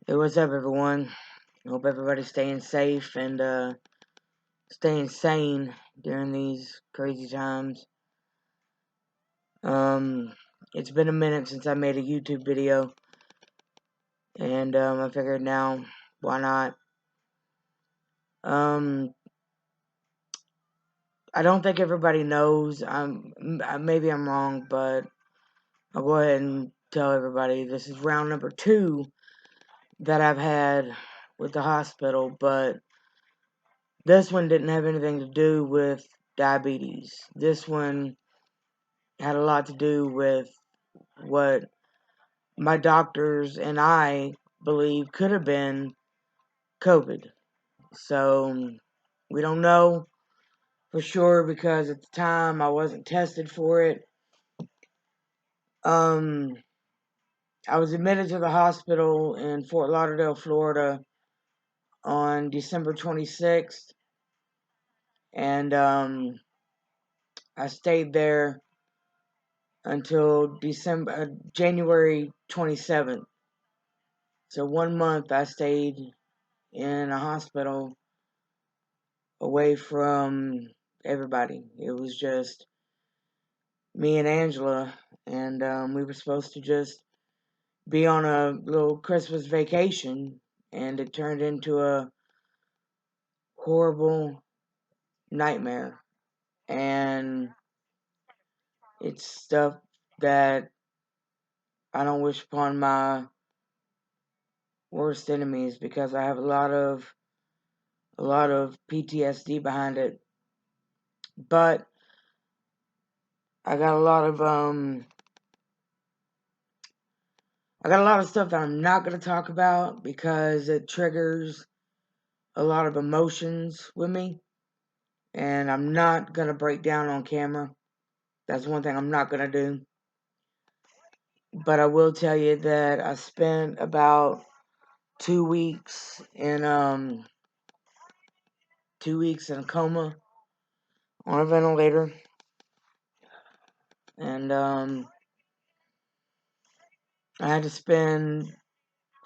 Hey, what's up, everyone? Hope everybody's staying safe and staying sane during these crazy times. Um, it's been a minute since I made a YouTube video, and I figured now, why not? Um, I don't think everybody knows. Maybe I'm wrong, but I'll go ahead and tell everybody this is round number 2 that I've had with the hospital, but this one didn't have anything to do with diabetes. This one had a lot to do with what my doctors and I believe could have been COVID. So we don't know for sure because at the time I wasn't tested for it. Um, I was admitted to the hospital in Fort Lauderdale, Florida on December 26th, and I stayed there until January 27th. So 1 month I stayed in a hospital away from everybody. It was just me and Angela, and we were supposed to just be on a little Christmas vacation, and it turned into a horrible nightmare. And it's stuff that I don't wish upon my worst enemies because I have a lot of PTSD behind it. But I got a lot of stuff that I'm not going to talk about because it triggers a lot of emotions with me, and I'm not going to break down on camera. That's one thing I'm not going to do. But I will tell you that I spent about 2 weeks in 2 weeks in a coma on a ventilator, and I had to spend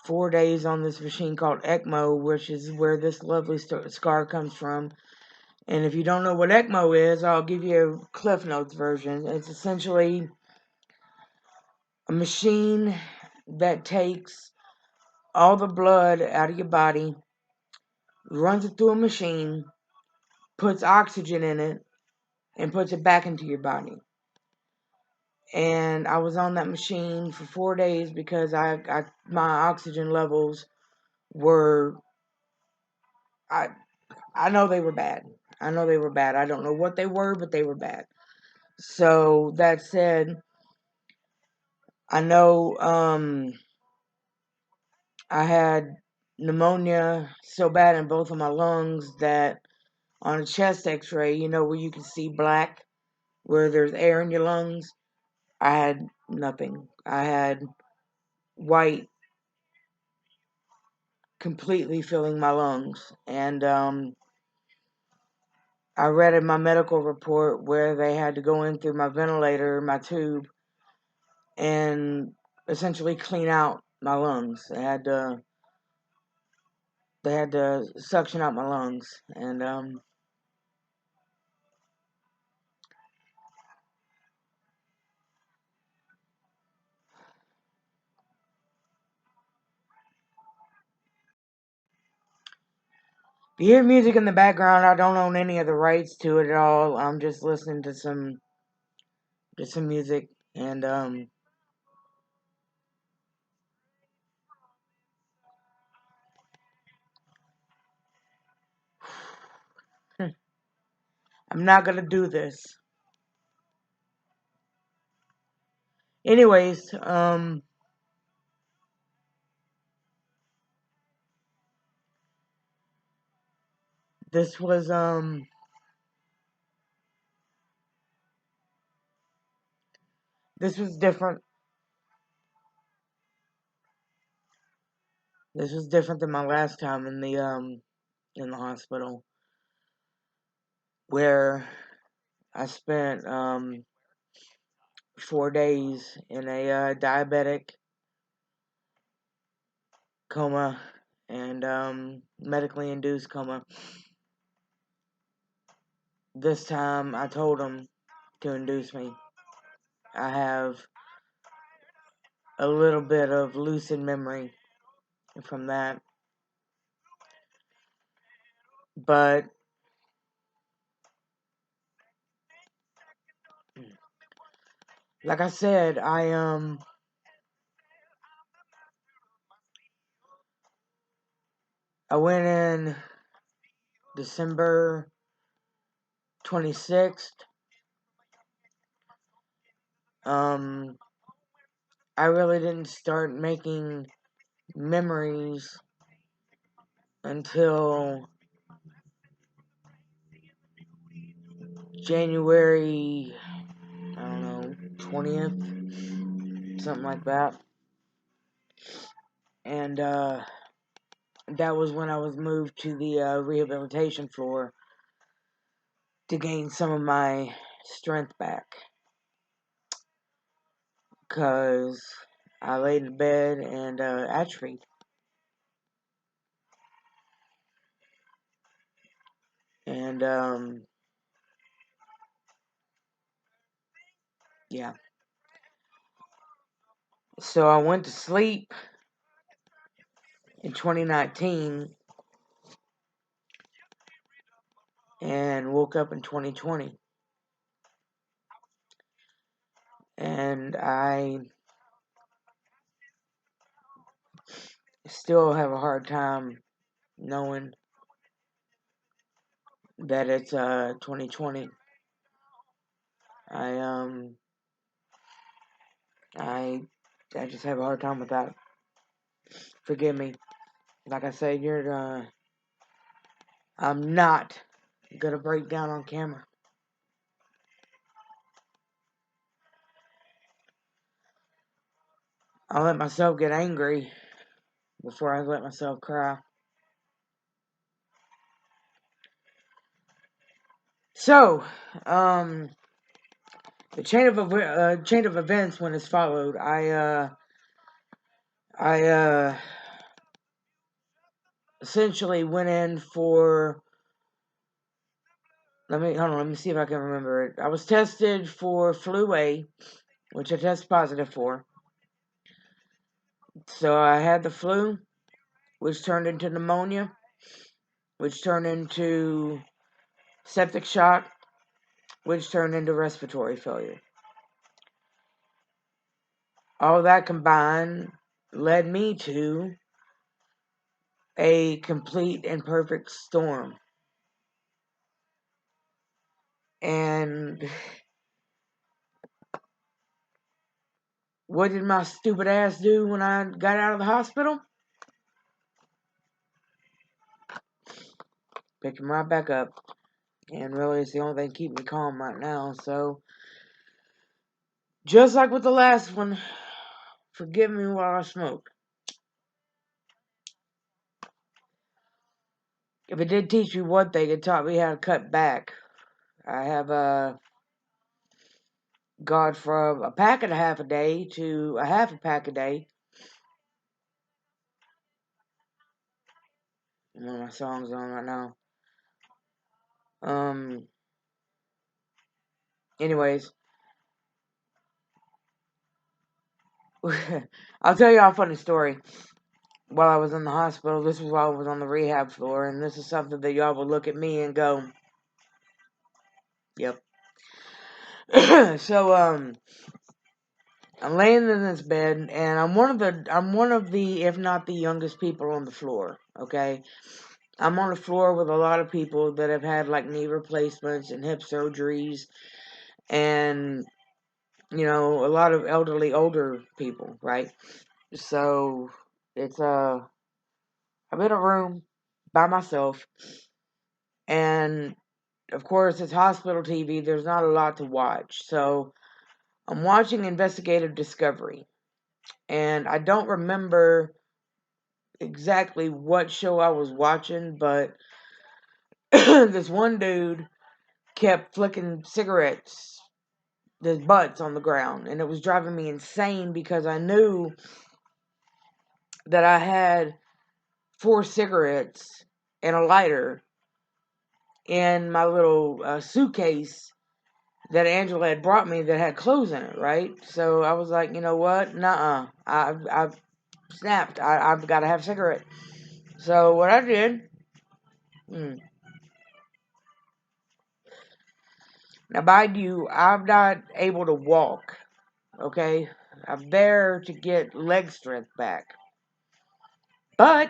4 days on this machine called ECMO, which is where this lovely scar comes from. And if you don't know what ECMO is, I'll give you a Cliff Notes version. It's essentially a machine that takes all the blood out of your body, runs it through a machine, puts oxygen in it, and puts it back into your body. And I was on that machine for 4 days because my oxygen levels were I I know they were bad. I know they were bad. I don't know what they were, but they were bad. So that said, I know I had pneumonia so bad in both of my lungs that on a chest x-ray, where you can see black, where there's air in your lungs, I had nothing. I had white completely filling my lungs. And I read in my medical report where they had to go in through my ventilator, my tube, and essentially clean out my lungs. They had to suction out my lungs, and if you hear music in the background, I don't own any of the rights to it at all. I'm just listening to some music, and I'm not gonna do this. Anyways, this was this was different. This was different than my last time in the hospital, where I spent 4 days in a diabetic coma and medically induced coma. This time I told them to induce me. I have a little bit of lucid memory from that. But like I said, I went in December 26th. I really didn't start making memories until January, I don't know, 20th, something like that. And that was when I was moved to the rehabilitation floor to gain some of my strength back. Because I laid in bed and atrophied. And yeah. So I went to sleep in 2019 and woke up in 2020. And I still have a hard time knowing that it's 2020. I I just have a hard time with that. Forgive me. Like I said, I'm not gonna break down on camera. I'll let myself get angry before I let myself cry. So, the chain of events when it's followed. I essentially went in for. Hold on. Let me see if I can remember it. I was tested for flu A, which I tested positive for. So I had the flu, which turned into pneumonia, which turned into septic shock, which turned into respiratory failure. All that combined led me to a complete and perfect storm. And what did my stupid ass do when I got out of the hospital? Picked him right back up. And really, it's the only thing keeping me calm right now. So, just like with the last one, forgive me while I smoke. If it did teach me one thing, it taught me how to cut back. I have gone from a pack and a half a day to a half a pack a day. One of my songs on right now. Anyways, I'll tell you a funny story. While I was in the hospital, this was while I was on the rehab floor, and this is something that y'all will look at me and go, "Yep." So I'm laying in this bed, and I'm one of the, if not the youngest people on the floor. Okay, I'm on the floor with a lot of people that have had like knee replacements and hip surgeries, and a lot of elderly, older people, right? So it's I'm in a room by myself, and of course it's hospital TV. There's not a lot to watch, so I'm watching Investigative Discovery, and I don't remember exactly what show I was watching, but this one dude kept flicking cigarettes, the butts on the ground, and it was driving me insane because I knew that I had 4 cigarettes and a lighter in my little suitcase that Angela had brought me that had clothes in it, right? So I was like, you know what? Nuh-uh. I've snapped. I've got to have a cigarette. So what I did, now mind you, I'm not able to walk, okay? I'm there to get leg strength back. But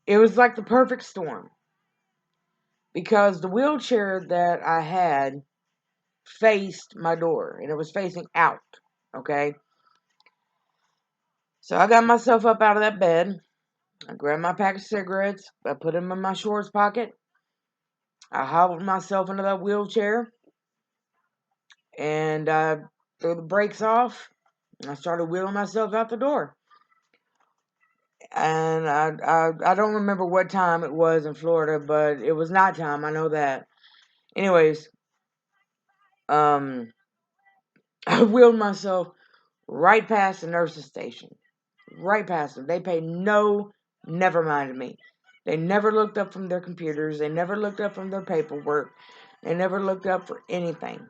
it was like the perfect storm because the wheelchair that I had faced my door and it was facing out, okay? So I got myself up out of that bed. I grabbed my pack of cigarettes. I put them in my shorts pocket. I hobbled myself into that wheelchair and I threw the brakes off. I started wheeling myself out the door. And I don't remember what time it was in Florida, but it was nighttime. I know that. Anyways, um, I wheeled myself right past the nurse's station. Right past them. They paid no never mind to me. They never looked up from their computers. They never looked up from their paperwork. They never looked up for anything.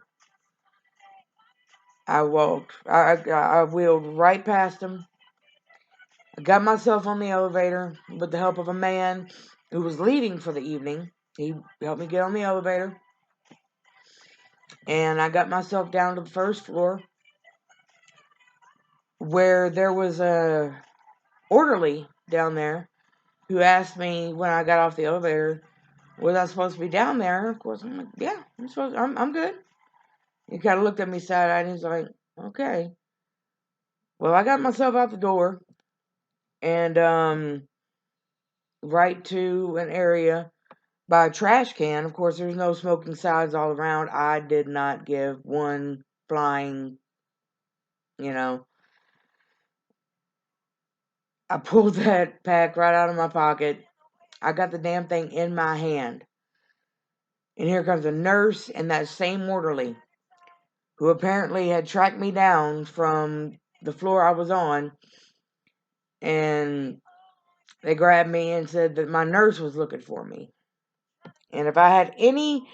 I wheeled right past them. I got myself on the elevator with the help of a man who was leaving for the evening. He helped me get on the elevator. And I got myself down to the first floor where there was a orderly down there who asked me when I got off the elevator, was I supposed to be down there? Of course, I'm like, yeah, I'm good. He kind of looked at me side-eyed and he's like, okay. Well, I got myself out the door and right to an area by a trash can. Of course, there's no smoking signs all around. I did not give one flying, you know. I pulled that pack right out of my pocket. I got the damn thing in my hand. And here comes a nurse and that same orderly who apparently had tracked me down from the floor I was on. And they grabbed me and said that my nurse was looking for me. And if I had any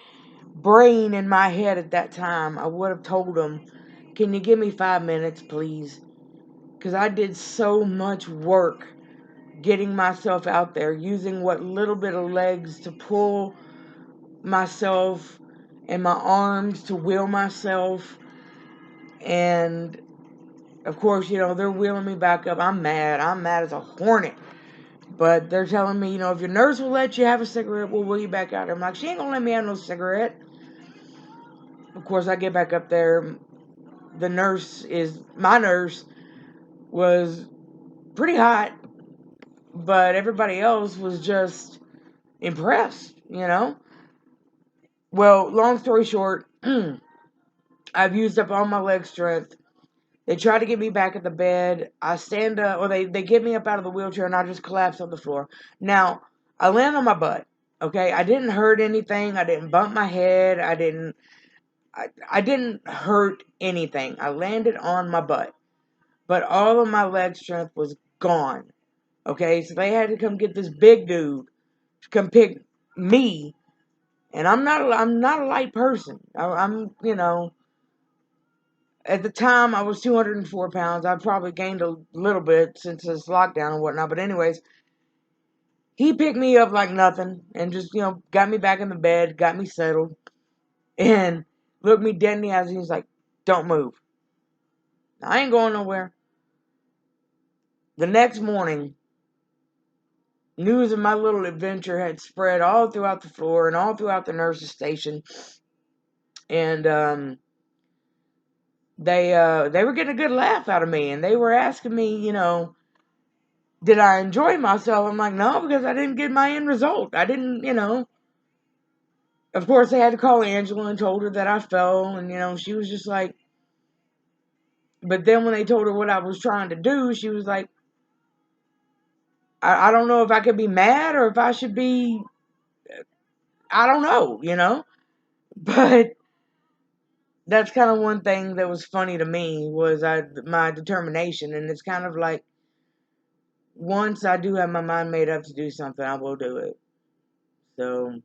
brain in my head at that time, I would have told them, can you give me 5 minutes, please? Because I did so much work getting myself out there, using what little bit of legs to pull myself and my arms to wheel myself. And of course, they're wheeling me back up. I'm mad. I'm mad as a hornet. But they're telling me, if your nurse will let you have a cigarette, we'll wheel you back out there. I'm like, she ain't gonna let me have no cigarette. Of course, I get back up there. My nurse was pretty hot, but everybody else was just impressed. Well, long story short, I've used up all my leg strength. They try to get me back at the bed. I stand up, or they get me up out of the wheelchair, and I just collapse on the floor. Now, I land on my butt, okay? I didn't hurt anything. I didn't bump my head. I didn't hurt anything. I landed on my butt. But all of my leg strength was gone, okay? So they had to come get this big dude to come pick me. And I'm not a light person. I'm at the time, I was 204 pounds. I've probably gained a little bit since this lockdown and whatnot. But anyways, he picked me up like nothing and just, got me back in the bed, got me settled, and looked me dead in the eyes and he's like, don't move. I ain't going nowhere. The next morning, news of my little adventure had spread all throughout the floor and all throughout the nurse's station. And they were getting a good laugh out of me. And they were asking me, did I enjoy myself? I'm like, no, because I didn't get my end result. I didn't. Of course, they had to call Angela and told her that I fell, and she was just like. But then when they told her what I was trying to do, she was like, I don't know if I could be mad or if I should be. I don't know. But that's kind of one thing that was funny to me was my determination, and it's kind of like once I do have my mind made up to do something, I will do it. So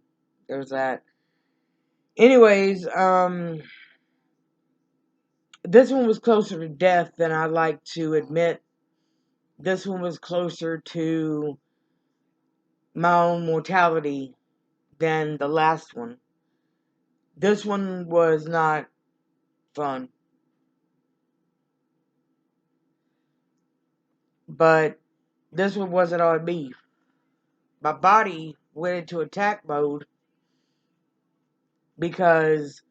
there's that. Anyways, this one was closer to death than I like to admit. This one was closer to my own mortality than the last one. This one was not fun. But this one wasn't on me. My body went into attack mode because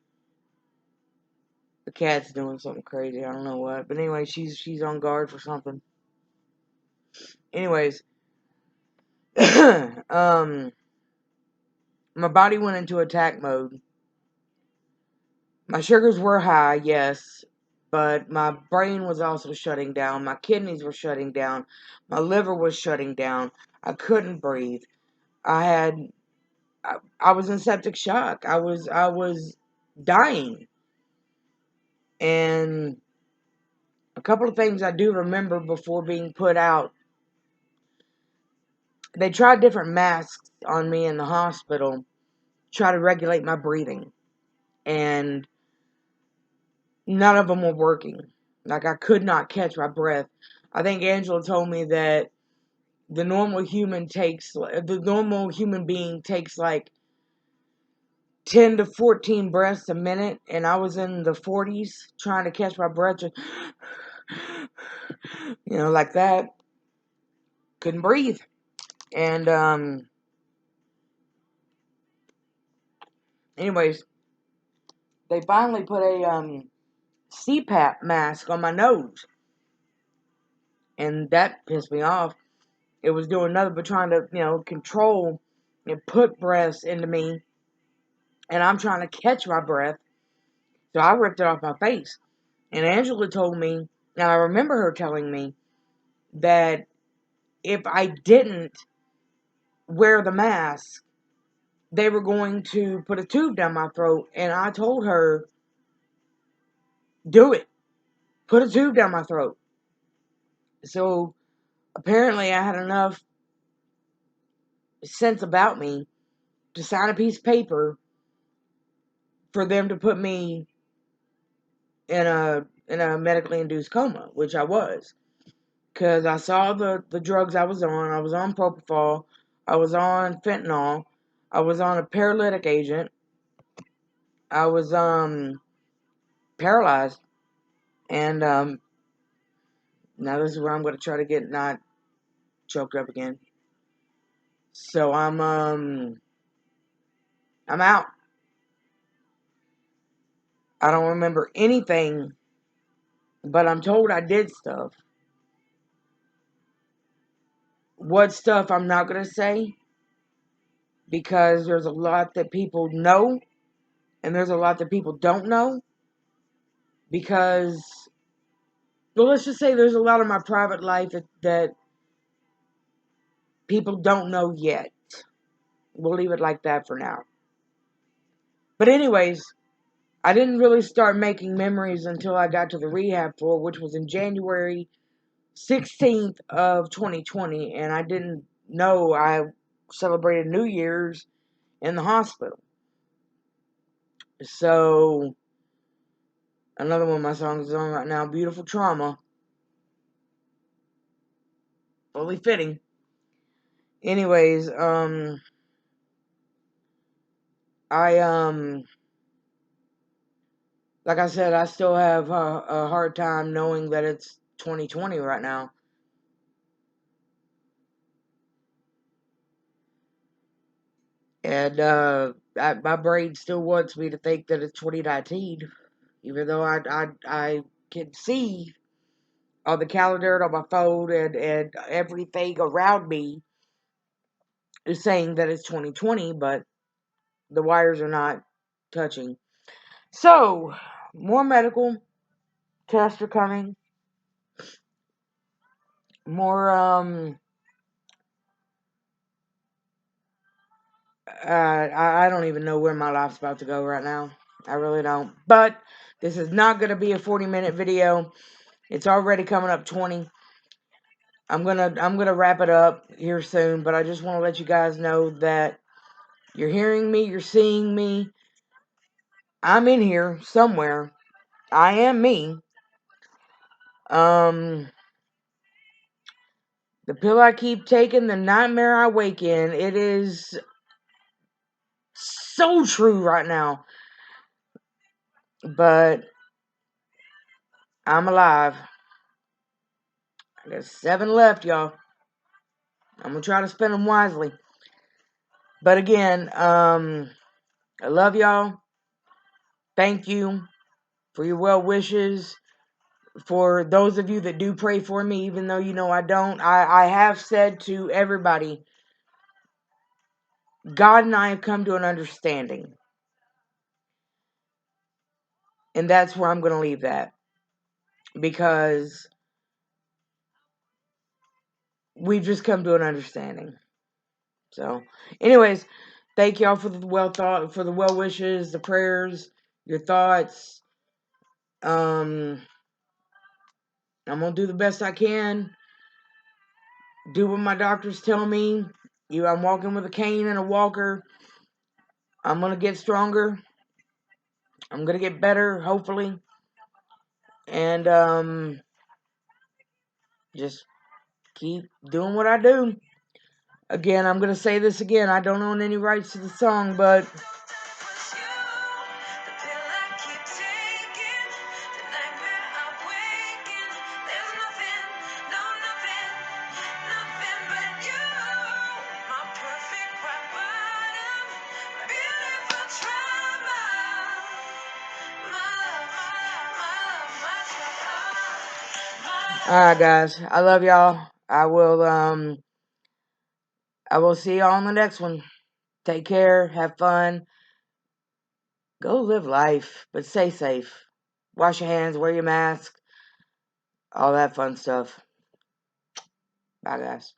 the cat's doing something crazy. I don't know what. But anyway, she's on guard for something. Anyways, my body went into attack mode. My sugars were high, yes, but my brain was also shutting down. My kidneys were shutting down. My liver was shutting down. I couldn't breathe. I had I was in septic shock. I was dying. And a couple of things I do remember before being put out. They tried different masks on me in the hospital, try to regulate my breathing, and none of them were working. Like, I could not catch my breath. I think Angela told me that the normal human being takes like 10 to 14 breaths a minute, and I was in the 40s trying to catch my breath, just, like that. Couldn't breathe. And anyways, they finally put a CPAP mask on my nose, and that pissed me off. It was doing nothing but trying to, control and put breaths into me, and I'm trying to catch my breath, so I ripped it off my face. And Angela told me, and I remember her telling me, that if I didn't wear the mask, they were going to put a tube down my throat, and I told her, do it. Put a tube down my throat. So apparently I had enough sense about me to sign a piece of paper for them to put me in a medically induced coma, which I was, because I saw the drugs I was on. I was on propofol, I was on fentanyl, I was on a paralytic agent, I was paralyzed, and now this is where I'm going to try to get not choked up again. So I'm out. I don't remember anything, but I'm told I did stuff. What stuff I'm not going to say, because there's a lot that people know and there's a lot that people don't know, because, well, let's just say there's a lot of my private life that people don't know yet. We'll leave it like that for now. But anyways, I didn't really start making memories until I got to the rehab floor, which was in January 16th of 2020, and I didn't know I celebrated New Year's in the hospital. So, another one of my songs is on right now, Beautiful Trauma. Fully fitting. Anyways, I, like I said, I still have a hard time knowing that it's 2020 right now. And, my brain still wants me to think that it's 2019, even though I can see on the calendar on my phone and everything around me is saying that it's 2020, but the wires are not touching. So, more medical tests are coming. More, I don't even know where my life's about to go right now. I really don't. But this is not going to be a 40-minute video. It's already coming up 20. I'm gonna wrap it up here soon, but I just want to let you guys know that you're hearing me, you're seeing me. I'm in here somewhere. I am me. The pill I keep taking, the nightmare I wake in, it is so true right now. But I'm alive. I got 7 left, y'all. I'm gonna try to spend them wisely. But again, I love y'all. Thank you for your well wishes. For those of you that do pray for me, even though you know I don't, I have said to everybody, God and I have come to an understanding. And that's where I'm going to leave that. Because we've just come to an understanding. So, anyways, thank y'all for the for the well wishes, the prayers, your thoughts. I'm gonna do the best I can. Do what my doctors tell me. I'm walking with a cane and a walker. I'm gonna get stronger. I'm gonna get better, hopefully. And just keep doing what I do. Again, I'm gonna say this again. I don't own any rights to the song, but alright guys, I love y'all. I will see y'all on the next one. Take care, have fun, go live life, but stay safe. Wash your hands, wear your mask, all that fun stuff. Bye guys.